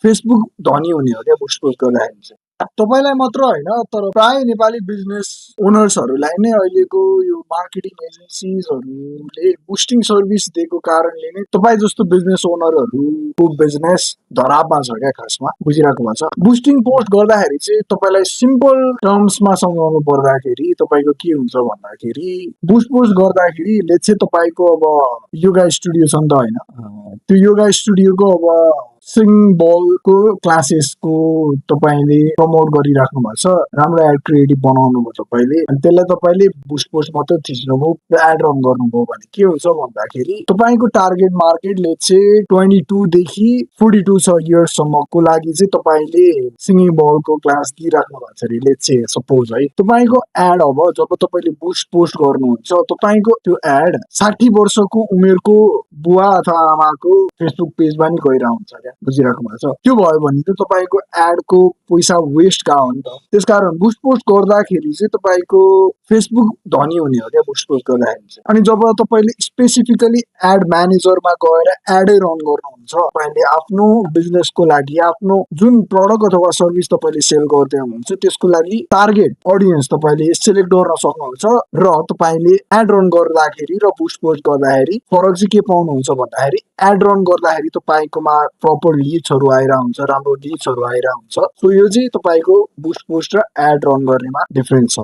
Facebook धनी हुने हो क्या बुस्ट पोस्ट गर्दाखेरि चाहिँ। तपाईँलाई मात्र होइन तर प्राय नेपाली बिजनेस ओनर्सहरूलाई नै अहिलेको यो मार्केटिङ एजेन्सिजहरूले बुस्टिङ सर्भिस दिएको कारणले नै तपाईँ जस्तो बिजनेस ओनरहरूको बिजनेस धरापमा छ क्या खासमा, बुझिरहेको भएको छ। बुस्टिङ पोस्ट गर्दाखेरि चाहिँ तपाईँलाई सिम्पल टर्म्समा सम्झाउनु पर्दाखेरि तपाईँको के हुन्छ भन्दाखेरि बुस्ट पोस्ट गर्दाखेरि लेट्स से तपाईँको अब योगा स्टुडियो छ नि त होइन, त्यो योगा स्टुडियोको अब सिङ्गिङ बलको क्लासेसको तपाईँले प्रमोट गरिराख्नु भएको छ, राम्रो एड क्रिएटिभ बनाउनु भयो तपाईँले, अनि त्यसलाई तपाईँले बुस्ट पोस्ट मात्रै थिच्नुभयो र एड रन गर्नुभयो भने के हुन्छ भन्दाखेरि तपाईँको टार्गेट मार्केट लेट्स से 22 देखि 42 इयर्ससम्मको लागि चाहिँ तपाईँले सिङ्गिङ बलको क्लास दिइराख्नु भएको छ अरे लेट्स से सपोज है। तपाईँको एड अब जब तपाईँले बुस्ट पोस्ट गर्नुहुन्छ तपाईँको त्यो एड 60 वर्षको उमेरको बुवा अथवा आमाको फेसबुक पेजमा नि गइरहेको हुन्छ क्या, बुझिराख्नु भएको छ। त्यो भयो भने त तपाईँको एडको पैसा वेस्ट गयो नि त। त्यसकारण बुस्ट पोस्ट गर्दाखेरि चाहिँ तपाईँको फेसबुक धनी हुने हो क्या बुस्ट पोस्ट गर्दाखेरि चाहिँ। अनि जब तपाईँले स्पेसिफिकली एड म्यानेजरमा गएर एडै रन गर्नुहुन्छ, तपाईँले आफ्नो बिजनेसको लागि आफ्नो जुन प्रडक्ट अथवा सर्भिस तपाईँले सेल गर्दै हुनुहुन्छ त्यसको लागि टार्गेट अडियन्स तपाईँले सिलेक्ट गर्न सक्नुहुन्छ र तपाईँले एड रन गर्दाखेरि र बुस्ट पोस्ट गर्दाखेरि फरक चाहिँ के पाउनुहुन्छ भन्दाखेरि एड रन गर्दाखेरि तपाईँकोमा प्रपर लिड्सहरू आइरहेको हुन्छ, राम्रो लिड्सहरू आइरहेको हुन्छ। सो यो चाहिँ तपाईँको बुस्ट पोस्ट र एड रन गर्नेमा डिफरेन्स छ।